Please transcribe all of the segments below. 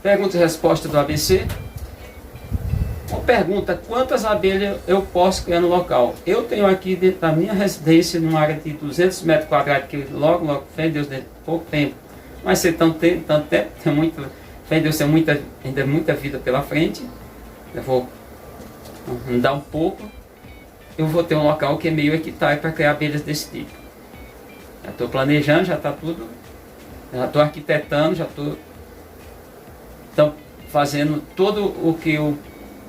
Pergunta e resposta do ABC. Uma pergunta: quantas abelhas eu posso criar no local? Eu tenho aqui dentro da minha residência, numa área de 200 metros quadrados, que logo, fé em Deus, dentro de pouco tempo, mas ser tanto tempo, tem muito, fé em Deus, tem ainda muita vida pela frente. Eu vou andar um pouco, eu vou ter um local que é meio hectare para criar abelhas desse tipo. Já estou planejando, já está tudo, já estou arquitetando, já estou fazendo todo o que eu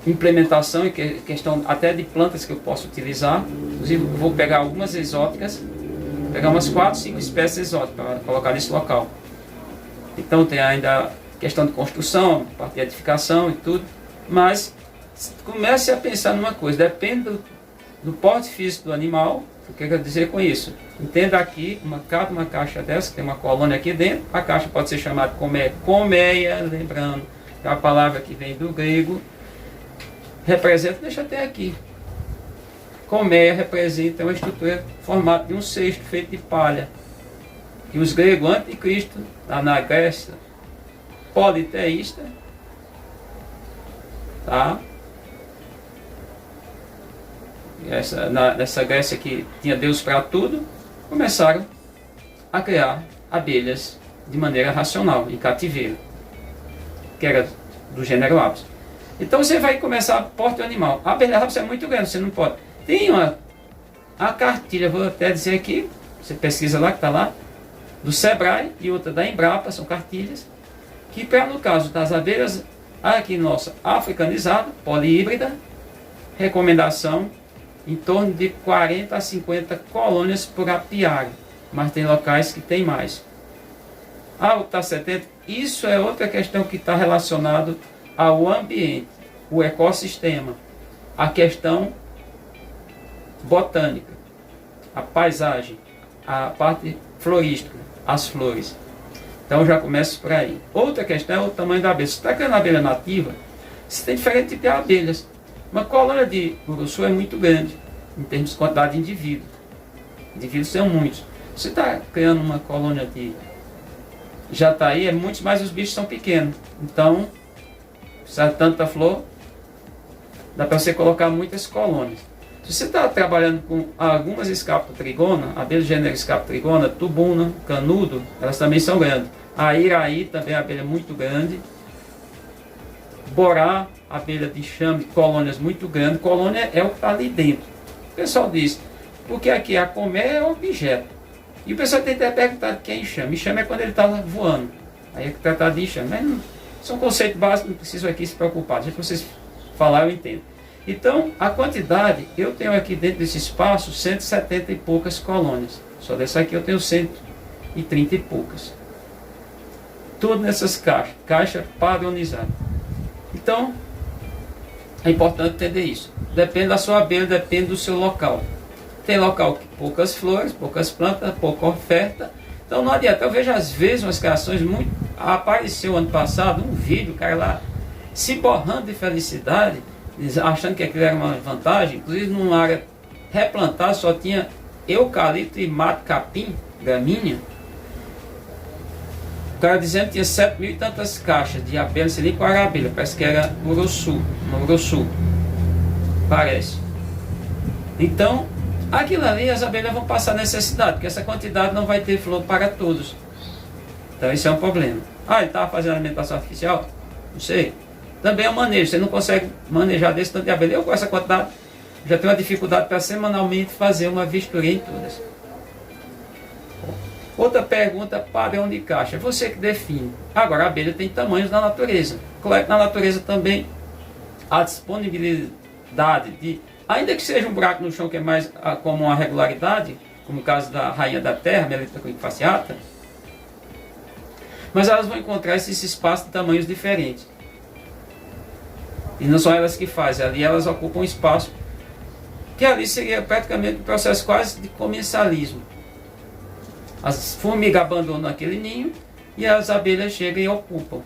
implementação e questão até de plantas que eu posso utilizar. Inclusive vou pegar algumas exóticas, pegar umas 4, 5 espécies exóticas para colocar nesse local. Então tem ainda questão de construção, parte de edificação e tudo, mas comece a pensar numa coisa: depende do porte físico do animal. O que eu quero dizer com isso? Entenda aqui, uma caixa dessa, tem uma colônia aqui dentro, a caixa pode ser chamada colmeia, lembrando que é a palavra que vem do grego, representa, deixa até aqui, colmeia representa uma estrutura formada de um cesto feito de palha, que os gregos anticristo, lá na Grécia politeísta, tá? Nessa Grécia que tinha Deus para tudo, começaram a criar abelhas de maneira racional, em cativeiro, que era do gênero Apis. Então você vai começar a porte animal. A abelha Apis é muito grande, você não pode. Tem a cartilha, vou até dizer aqui, você pesquisa lá, que está lá, do Sebrae e outra da Embrapa, são cartilhas, que para no caso das abelhas, aqui nossa, africanizada, polihíbrida, recomendação em torno de 40 a 50 colônias por apiário, mas tem locais que tem mais. Está 70, isso é outra questão que está relacionado ao ambiente, o ecossistema, a questão botânica, a paisagem, a parte florística, as flores. Então já começa por aí. Outra questão é o tamanho da abelha. Se está criando abelha nativa, você tem diferentes tipos de abelhas. Uma colônia de uruçu é muito grande, em termos de quantidade de indivíduos. Indivíduos são muitos. Você está criando uma colônia de jataí, é muitos, mas os bichos são pequenos. Então, precisa de tanta flor, dá para você colocar muitas colônias. Se você está trabalhando com algumas escapotrigona, abelha do gênero escapotrigona, tubuna, canudo, elas também são grandes. A iraí também é uma abelha muito grande. Borá, abelha de enxame, colônias muito grandes. Colônia é o que está ali dentro. O pessoal diz, porque aqui a colmeia é objeto. E o pessoal tem até perguntado o que é enxame. Enxame é quando ele está voando. Aí é que tratar de enxame. Mas não, são conceitos básicos, não preciso aqui se preocupar. Já que vocês falaram, eu entendo. Então, a quantidade, eu tenho aqui dentro desse espaço 170 e poucas colônias. Só dessa aqui eu tenho 130 e poucas. Tudo nessas caixas. Caixa padronizada. Então, é importante entender isso. Depende da sua abelha, depende do seu local. Tem local que poucas flores, poucas plantas, pouca oferta. Então não adianta. Eu vejo às vezes umas criações muito... Apareceu ano passado um vídeo, o cara lá se borrando de felicidade, achando que aquilo era uma vantagem. Inclusive numa área replantada só tinha eucalipto e mato capim, gramínea. O cara dizendo que tinha 7 mil e tantas caixas de abelha, não sei nem qual era a abelha, parece que era uruçu, parece. Então, aquilo ali as abelhas vão passar necessidade, porque essa quantidade não vai ter flor para todos. Então isso é um problema. Ele estava fazendo alimentação artificial? Não sei. Também é um manejo, você não consegue manejar desse tanto de abelha. Eu com essa quantidade já tenho uma dificuldade para semanalmente fazer uma vistoria em todas. Outra pergunta, padrão de caixa. Você que define. Agora, a abelha tem tamanhos na natureza. Claro que na natureza também a disponibilidade de, ainda que seja um buraco no chão que é mais como uma regularidade, como o caso da rainha da terra, Melita fasciata, mas elas vão encontrar esses espaços de tamanhos diferentes. E não são elas que fazem, ali elas ocupam um espaço que ali seria praticamente um processo quase de comensalismo. As formigas abandonam aquele ninho e as abelhas chegam e ocupam.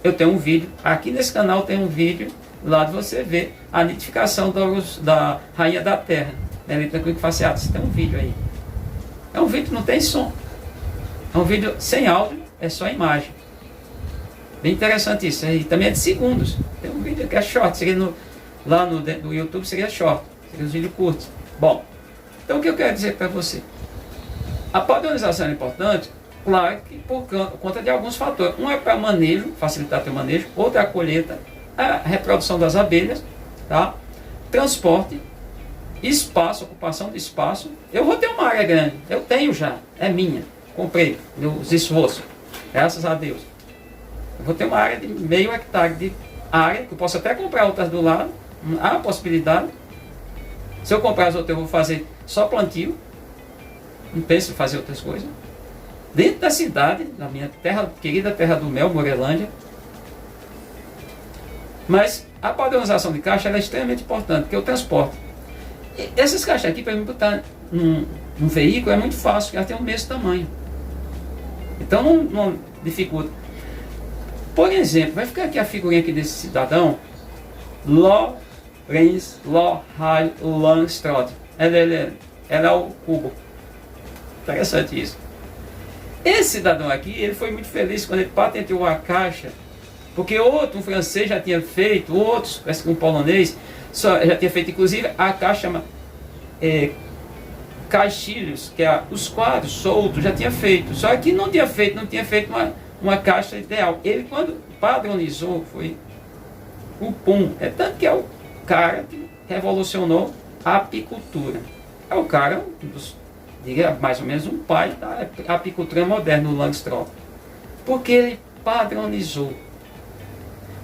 Eu tenho um vídeo, aqui nesse canal tem um vídeo, lá de você ver a nidificação da rainha da terra, Melita fasciata. Você tem um vídeo aí. É um vídeo que não tem som. É um vídeo sem áudio, é só imagem. Bem interessante isso. E também é de segundos. Tem um vídeo que é short, seria lá no YouTube seria short, seria os vídeos curtos. Bom, então o que eu quero dizer para você? A padronização é importante, claro que por conta de alguns fatores. Um é para manejo, facilitar o manejo, outro é a colheita, a reprodução das abelhas, tá? Transporte, espaço, ocupação de espaço. Eu vou ter uma área grande, eu tenho já, é minha, comprei, meus esforços, graças a Deus. Eu vou ter uma área de meio hectare de área, que eu posso até comprar outras do lado, há a possibilidade. Se eu comprar as outras, eu vou fazer só plantio, não penso em fazer outras coisas. Dentro da cidade, na minha terra, querida terra do mel, Morelândia. Mas a padronização de caixa ela é extremamente importante, porque o transporte. E essas caixas aqui, para mim botar num veículo, é muito fácil, porque elas têm o mesmo tamanho. Então não dificulta. Por exemplo, vai ficar aqui a figurinha aqui desse cidadão, Lorenz Lohai Langstrot. Ela é o cubo. Interessante isso. Esse cidadão aqui, ele foi muito feliz quando ele patenteou a caixa, porque um francês já tinha feito, outros, parece que um polonês, já tinha feito, inclusive, a caixa chama caixilhos, que é os quadros soltos, já tinha feito. Só que não tinha feito uma caixa ideal. Ele, quando padronizou, foi o PUM. É tanto que é o cara que revolucionou a apicultura. É o cara, diria mais ou menos um pai da apicultura moderna, o Langstrot. Porque ele padronizou.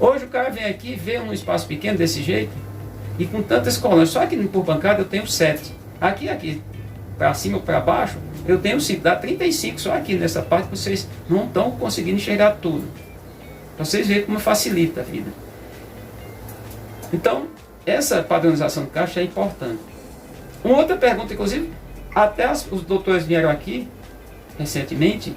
Hoje o cara vem aqui, vê um espaço pequeno desse jeito, e com tantas colônias. Só que por bancada eu tenho 7. Aqui, para cima ou para baixo, eu tenho 5. Dá 35 só aqui nessa parte, vocês não estão conseguindo enxergar tudo. Pra vocês verem como facilita a vida. Então, essa padronização de caixa é importante. Uma outra pergunta, inclusive, até os doutores vieram aqui, recentemente,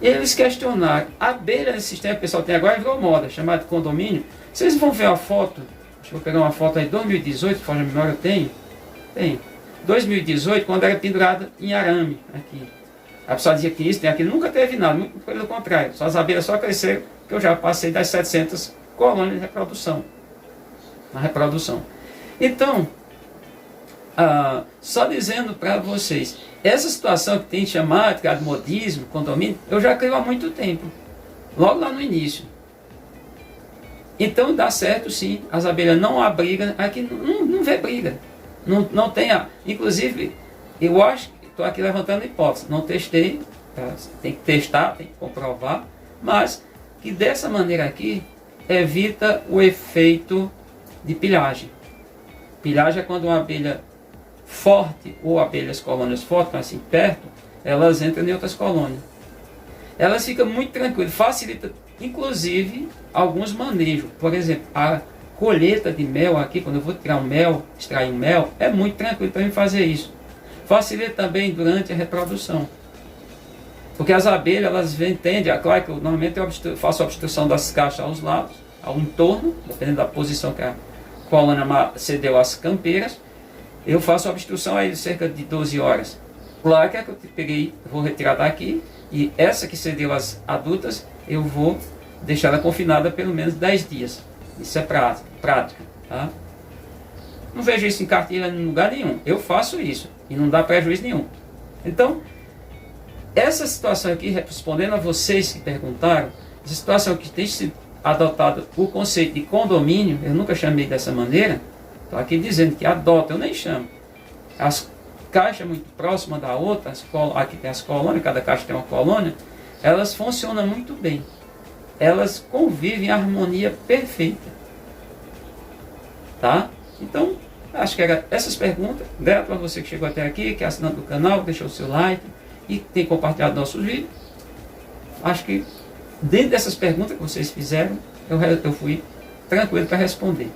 eles questionaram, a abelha nesse sistema que o pessoal tem agora virou moda, chamado de condomínio. Vocês vão ver a foto, deixa eu pegar uma foto aí, 2018, por memória eu tenho. Tem. 2018, quando era pendurada em arame, aqui. A pessoa dizia que isso tem aquilo, nunca teve nada, muito pelo contrário. As abelhas só cresceram, que eu já passei das 700 colônias de reprodução. Na reprodução. Então, só dizendo para vocês, essa situação que tem chamado de modismo, condomínio, eu já crio há muito tempo. Logo lá no início. Então dá certo sim, as abelhas não há briga, aqui não vê briga. Não tem, inclusive, eu acho que estou aqui levantando hipótese, não testei, tá? Tem que testar, tem que comprovar, mas que dessa maneira aqui evita o efeito de pilhagem. Pilhagem é quando uma abelha forte ou abelhas colônias fortes, assim perto, elas entram em outras colônias. Elas ficam muito tranquilas, facilita inclusive alguns manejos. Por exemplo, a colheita de mel aqui, quando eu vou tirar um mel, extrair um mel, é muito tranquilo para mim fazer isso. Facilita também durante a reprodução. Porque as abelhas, elas tendem, claro que normalmente eu faço a obstrução das caixas aos lados, ao entorno, dependendo da posição que a colônia cedeu às campeiras, eu faço a obstrução aí de cerca de 12 horas. Claro que é que eu peguei, vou retirar daqui, e essa que cedeu às adultas, eu vou deixar ela confinada pelo menos 10 dias. Isso é prática. Tá? Não vejo isso em cartilha em lugar nenhum. Eu faço isso e não dá prejuízo nenhum. Então, essa situação aqui, respondendo a vocês que perguntaram, essa situação que tem sido adotada o conceito de condomínio, eu nunca chamei dessa maneira, estou aqui dizendo que adota, eu nem chamo. As caixas muito próximas da outra, aqui tem as colônias, cada caixa tem uma colônia, elas funcionam muito bem. Elas convivem em harmonia perfeita. Tá? Então, acho que eram essas perguntas. Grato a você que chegou até aqui, que é assinante do canal, deixou o seu like e tem compartilhado nossos vídeos. Acho que dentro dessas perguntas que vocês fizeram, eu fui tranquilo para responder.